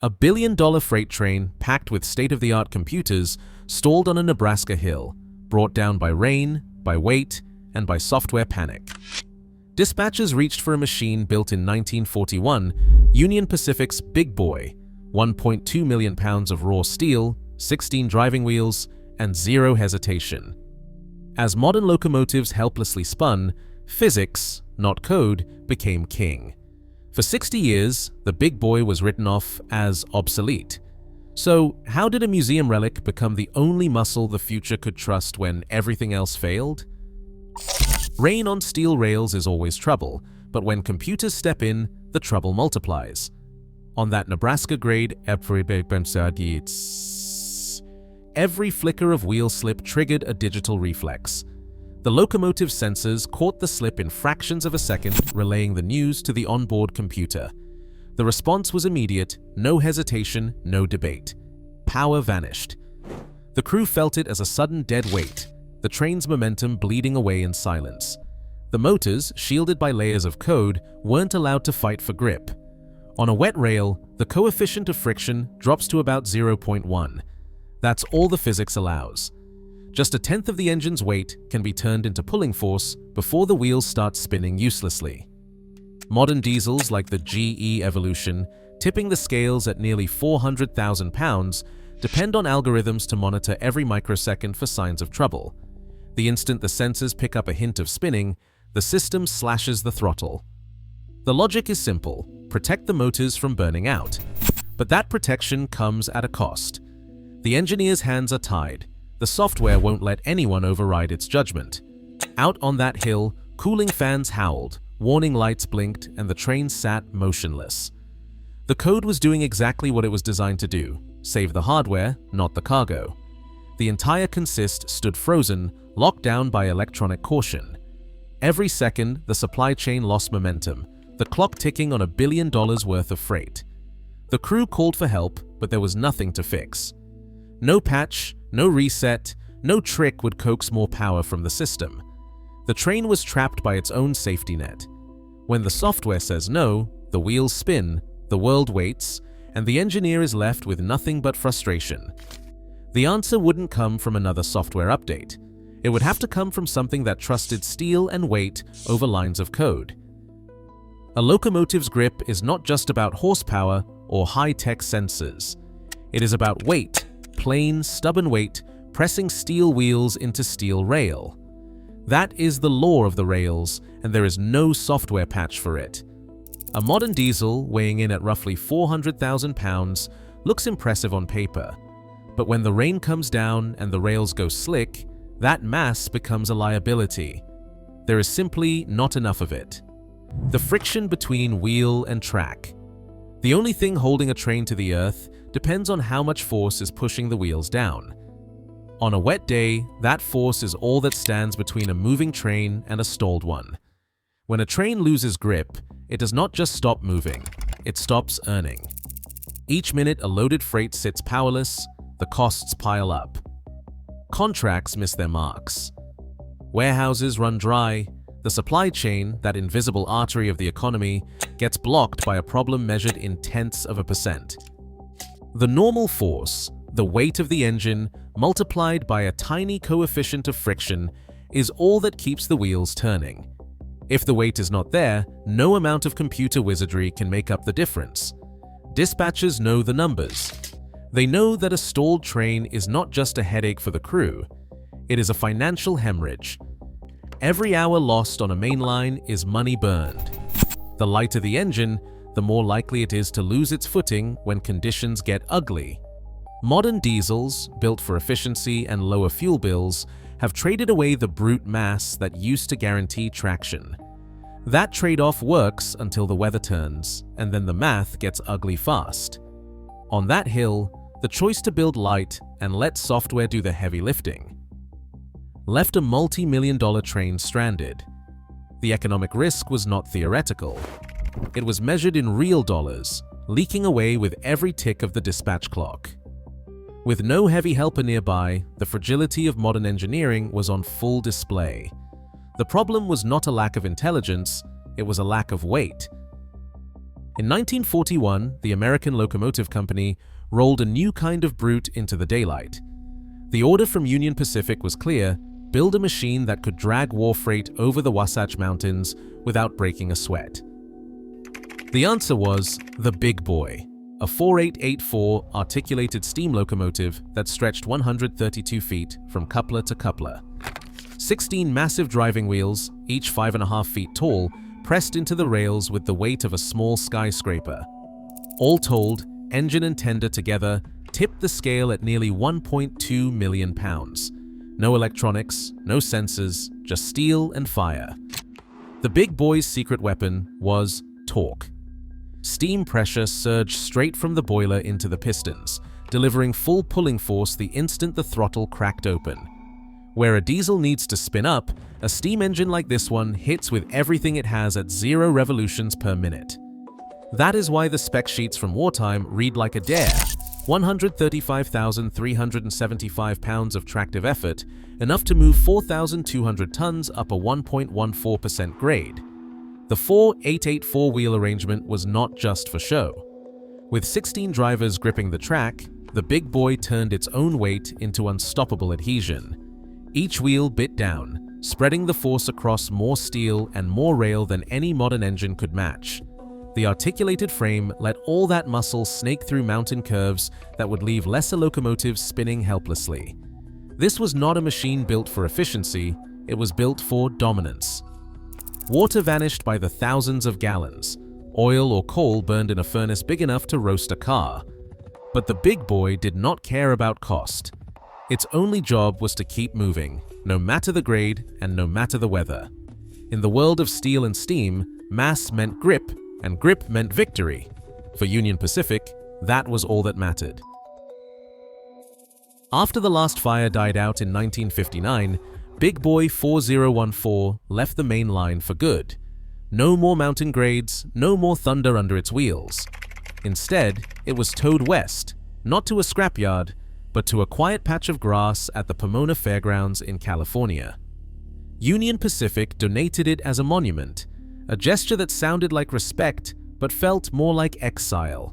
A billion-dollar freight train packed with state-of-the-art computers stalled on a Nebraska hill, brought down by rain, by weight, and by software panic. Dispatchers reached for a machine built in 1941, Union Pacific's Big Boy, 1.2 million pounds of raw steel, 16 driving wheels, and zero hesitation. As modern locomotives helplessly spun, physics, not code, became king. For 60 years, the Big Boy was written off as obsolete. So, how did a museum relic become the only muscle the future could trust when everything else failed? Rain on steel rails is always trouble, but when computers step in, the trouble multiplies. On that Nebraska-grade every flicker of wheel slip triggered a digital reflex. The locomotive sensors caught the slip in fractions of a second, relaying the news to the onboard computer. The response was immediate, no hesitation, no debate. Power vanished. The crew felt it as a sudden dead weight, the train's momentum bleeding away in silence. The motors, shielded by layers of code, weren't allowed to fight for grip. On a wet rail, the coefficient of friction drops to about 0.1. That's all the physics allows. Just a tenth of the engine's weight can be turned into pulling force before the wheels start spinning uselessly. Modern diesels like the GE Evolution, tipping the scales at nearly 400,000 pounds, depend on algorithms to monitor every microsecond for signs of trouble. The instant the sensors pick up a hint of spinning, the system slashes the throttle. The logic is simple: protect the motors from burning out. But that protection comes at a cost. The engineer's hands are tied. The software won't let anyone override its judgment. Out on that hill, cooling fans howled, warning lights blinked, and the train sat motionless. The code was doing exactly what it was designed to do: save the hardware, not the cargo. The entire consist stood frozen, locked down by electronic caution. Every second, the supply chain lost momentum, the clock ticking on $1 billion worth of freight. The crew called for help, but there was nothing to fix. No patch, no reset, no trick would coax more power from the system. The train was trapped by its own safety net. When the software says no, the wheels spin, the world waits, and the engineer is left with nothing but frustration. The answer wouldn't come from another software update. It would have to come from something that trusted steel and weight over lines of code. A locomotive's grip is not just about horsepower or high-tech sensors. It is about weight, plain, stubborn weight, pressing steel wheels into steel rail. That is the law of the rails, and there is no software patch for it. A modern diesel, weighing in at roughly 400,000 pounds, looks impressive on paper. But when the rain comes down and the rails go slick, that mass becomes a liability. There is simply not enough of it. The friction between wheel and track. The only thing holding a train to the earth depends on how much force is pushing the wheels down. On a wet day, that force is all that stands between a moving train and a stalled one. When a train loses grip, it does not just stop moving, it stops earning. Each minute a loaded freight sits powerless, the costs pile up. Contracts miss their marks. Warehouses run dry. The supply chain, that invisible artery of the economy, gets blocked by a problem measured in tenths of a percent. The normal force, the weight of the engine, multiplied by a tiny coefficient of friction, is all that keeps the wheels turning. If the weight is not there, no amount of computer wizardry can make up the difference. Dispatchers know the numbers. They know that a stalled train is not just a headache for the crew, it is a financial hemorrhage. Every hour lost on a main line is money burned. The lighter the engine, the more likely it is to lose its footing when conditions get ugly. Modern diesels, built for efficiency and lower fuel bills, have traded away the brute mass that used to guarantee traction. That trade-off works until the weather turns, and then the math gets ugly fast. On that hill, the choice to build light and let software do the heavy lifting left a multi-million-dollar train stranded. The economic risk was not theoretical. It was measured in real dollars, leaking away with every tick of the dispatch clock. With no heavy helper nearby, the fragility of modern engineering was on full display. The problem was not a lack of intelligence, it was a lack of weight. In 1941, the American Locomotive Company rolled a new kind of brute into the daylight. The order from Union Pacific was clear: build a machine that could drag war freight over the Wasatch Mountains without breaking a sweat. The answer was the Big Boy, a 4884 articulated steam locomotive that stretched 132 feet from coupler to coupler. 16 massive driving wheels, each 5.5 feet tall, pressed into the rails with the weight of a small skyscraper. All told, engine and tender together tipped the scale at nearly 1.2 million pounds. No electronics, no sensors, just steel and fire. The Big Boy's secret weapon was torque. Steam pressure surged straight from the boiler into the pistons, delivering full pulling force the instant the throttle cracked open. Where a diesel needs to spin up, a steam engine like this one hits with everything it has at 0 revolutions per minute. That is why the spec sheets from wartime read like a dare: 135,375 pounds of tractive effort, enough to move 4,200 tons up a 1.14% grade. The 4884 wheel arrangement was not just for show. With 16 drivers gripping the track, the Big Boy turned its own weight into unstoppable adhesion. Each wheel bit down, spreading the force across more steel and more rail than any modern engine could match. The articulated frame let all that muscle snake through mountain curves that would leave lesser locomotives spinning helplessly. This was not a machine built for efficiency, it was built for dominance. Water vanished by the thousands of gallons. Oil or coal burned in a furnace big enough to roast a car. But the Big Boy did not care about cost. Its only job was to keep moving, no matter the grade and no matter the weather. In the world of steel and steam, mass meant grip, and grip meant victory. For Union Pacific, that was all that mattered. After the last fire died out in 1959, Big Boy 4014 left the main line for good. No more mountain grades, no more thunder under its wheels. Instead, it was towed west, not to a scrapyard, but to a quiet patch of grass at the Pomona Fairgrounds in California. Union Pacific donated it as a monument, a gesture that sounded like respect but felt more like exile.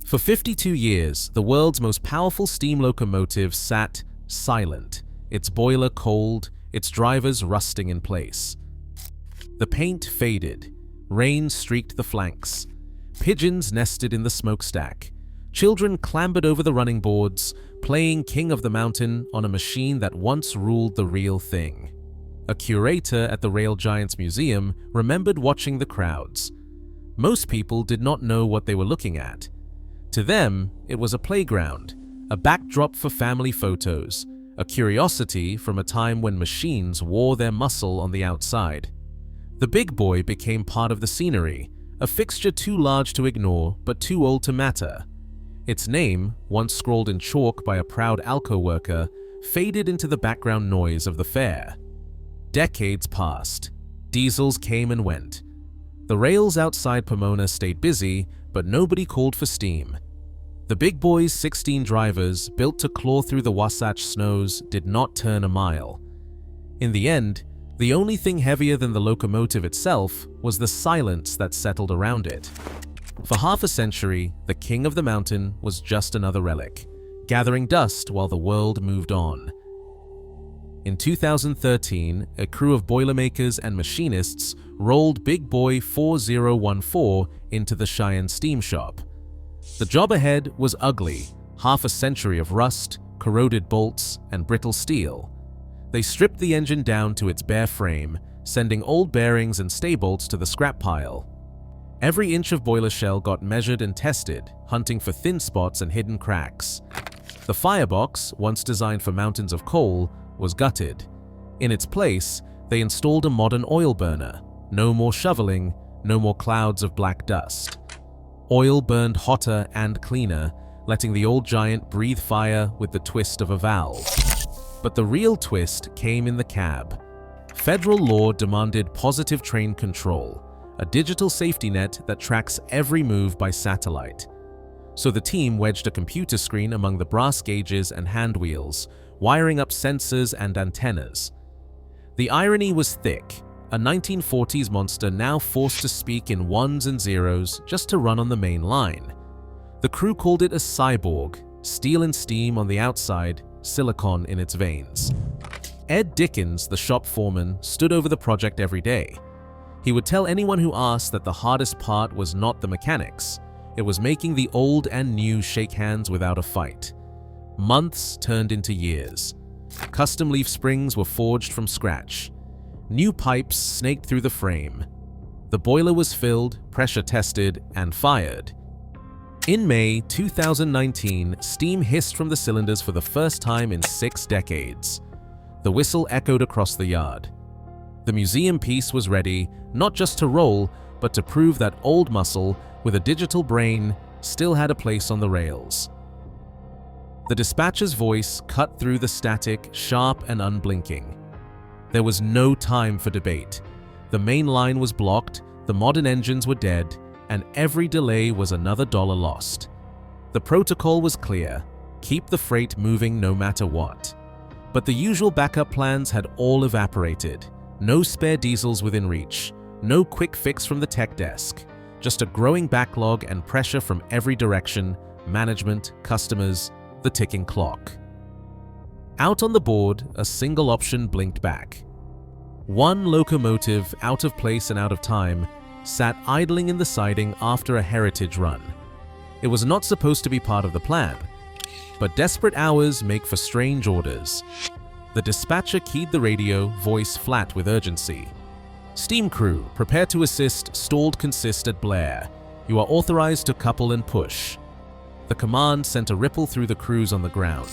For 52 years, the world's most powerful steam locomotive sat silent, its boiler cold, its drivers rusting in place. The paint faded, rain streaked the flanks, pigeons nested in the smokestack, children clambered over the running boards, playing King of the Mountain on a machine that once ruled the real thing. A curator at the Rail Giants Museum remembered watching the crowds. Most people did not know what they were looking at. To them, it was a playground, a backdrop for family photos, a curiosity from a time when machines wore their muscle on the outside. The Big Boy became part of the scenery, a fixture too large to ignore but too old to matter. Its name, once scrawled in chalk by a proud Alco worker, faded into the background noise of the fair. Decades passed. Diesels came and went. The rails outside Pomona stayed busy, but nobody called for steam. The Big Boy's 16 drivers, built to claw through the Wasatch snows, did not turn a mile. In the end, the only thing heavier than the locomotive itself was the silence that settled around it. For half a century, the King of the Mountain was just another relic, gathering dust while the world moved on. In 2013, a crew of boilermakers and machinists rolled Big Boy 4014 into the Cheyenne Steam Shop. The job ahead was ugly, half a century of rust, corroded bolts, and brittle steel. They stripped the engine down to its bare frame, sending old bearings and stay bolts to the scrap pile. Every inch of boiler shell got measured and tested, hunting for thin spots and hidden cracks. The firebox, once designed for mountains of coal, was gutted. In its place, they installed a modern oil burner. No more shoveling, no more clouds of black dust. Oil burned hotter and cleaner, letting the old giant breathe fire with the twist of a valve. But the real twist came in the cab. Federal law demanded positive train control, a digital safety net that tracks every move by satellite. So the team wedged a computer screen among the brass gauges and hand wheels, wiring up sensors and antennas. The irony was thick. a 1940s monster now forced to speak in ones and zeros just to run on the main line. The crew called it a cyborg, steel and steam on the outside, silicon in its veins. Ed Dickens, the shop foreman, stood over the project every day. He would tell anyone who asked that the hardest part was not the mechanics, it was making the old and new shake hands without a fight. Months turned into years. Custom leaf springs were forged from scratch. New pipes snaked through the frame. The boiler was filled, pressure tested, and fired. In May 2019, steam hissed from the cylinders for the first time in 6 decades. The whistle echoed across the yard. The museum piece was ready, not just to roll, but to prove that old muscle, with a digital brain, still had a place on the rails. The dispatcher's voice cut through the static, sharp and unblinking. There was no time for debate. The main line was blocked, the modern engines were dead, and every delay was another dollar lost. The protocol was clear: keep the freight moving no matter what. But the usual backup plans had all evaporated. No spare diesels within reach, no quick fix from the tech desk, just a growing backlog and pressure from every direction: management, customers, the ticking clock. Out on the board, a single option blinked back. One locomotive, out of place and out of time, sat idling in the siding after a heritage run. It was not supposed to be part of the plan, but desperate hours make for strange orders. The dispatcher keyed the radio, voice flat with urgency. "Steam crew, prepare to assist, stalled consist at Blair. You are authorized to couple and push." The command sent a ripple through the crews on the ground.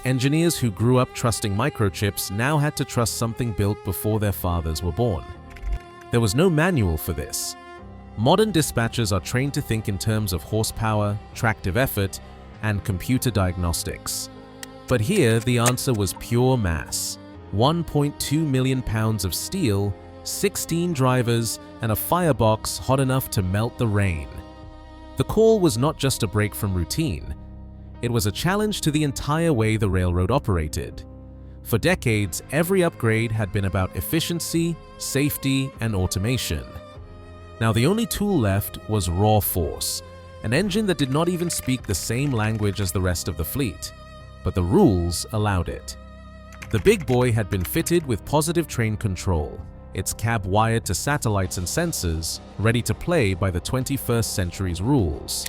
Engineers who grew up trusting microchips now had to trust something built before their fathers were born. There was no manual for this. Modern dispatchers are trained to think in terms of horsepower, tractive effort, and computer diagnostics. But here, the answer was pure mass. 1.2 million pounds of steel, 16 drivers, and a firebox hot enough to melt the rain. The call was not just a break from routine. It was a challenge to the entire way the railroad operated. For decades, every upgrade had been about efficiency, safety, and automation. Now the only tool left was raw force, an engine that did not even speak the same language as the rest of the fleet, but the rules allowed it. The big boy had been fitted with positive train control, its cab wired to satellites and sensors, ready to play by the 21st century's rules.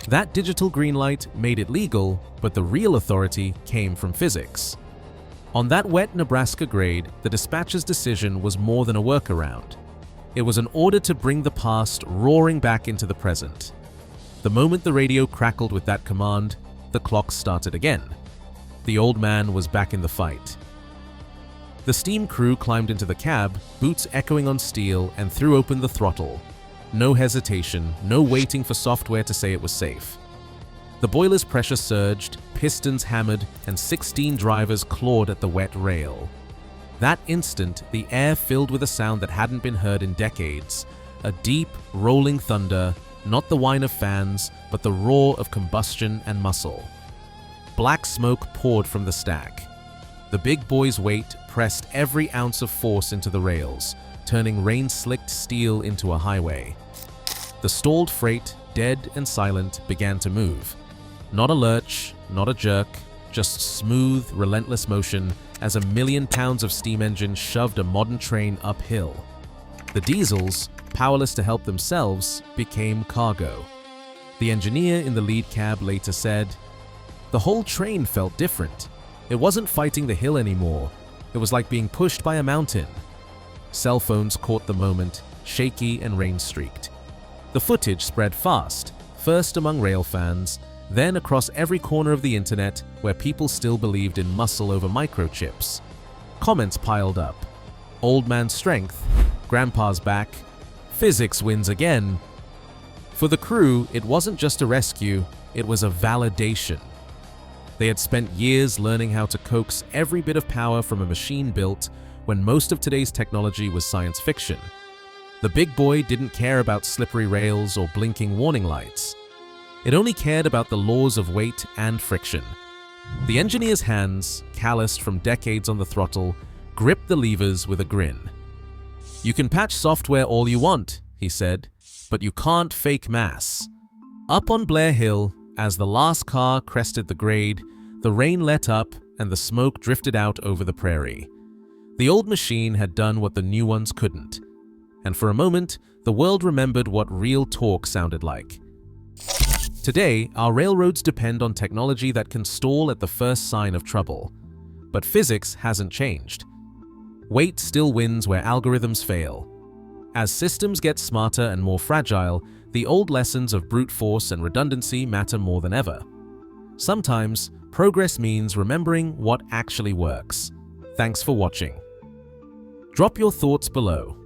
That digital green light made it legal, but the real authority came from physics. On that wet Nebraska grade, the dispatcher's decision was more than a workaround. It was an order to bring the past roaring back into the present. The moment the radio crackled with that command, the clock started again. The old man was back in the fight. The steam crew climbed into the cab, boots echoing on steel, and threw open the throttle. No hesitation, no waiting for software to say it was safe. The boiler's pressure surged, pistons hammered, and 16 drivers clawed at the wet rail. That instant, the air filled with a sound that hadn't been heard in decades, a deep, rolling thunder, not the whine of fans, but the roar of combustion and muscle. Black smoke poured from the stack. The big boy's weight pressed every ounce of force into the rails, turning rain-slicked steel into a highway. The stalled freight, dead and silent, began to move. Not a lurch, not a jerk, just smooth, relentless motion as 1 million pounds of steam engine shoved a modern train uphill. The diesels, powerless to help themselves, became cargo. The engineer in the lead cab later said, "The whole train felt different. It wasn't fighting the hill anymore. It was like being pushed by a mountain." Cell phones caught the moment, shaky and rain-streaked. The footage spread fast, first among rail fans, then across every corner of the internet where people still believed in muscle over microchips. Comments piled up. "Old man strength," "Grandpa's back," "Physics wins again." For the crew, it wasn't just a rescue, it was a validation. They had spent years learning how to coax every bit of power from a machine built when most of today's technology was science fiction. The big boy didn't care about slippery rails or blinking warning lights. It only cared about the laws of weight and friction. The engineer's hands, calloused from decades on the throttle, gripped the levers with a grin. "You can patch software all you want," he said, "but you can't fake mass." Up on Blair Hill, as the last car crested the grade, the rain let up and the smoke drifted out over the prairie. The old machine had done what the new ones couldn't. And for a moment, the world remembered what real torque sounded like. Today, our railroads depend on technology that can stall at the first sign of trouble. But physics hasn't changed. Weight still wins where algorithms fail. As systems get smarter and more fragile, the old lessons of brute force and redundancy matter more than ever. Sometimes, progress means remembering what actually works. Thanks for watching. Drop your thoughts below.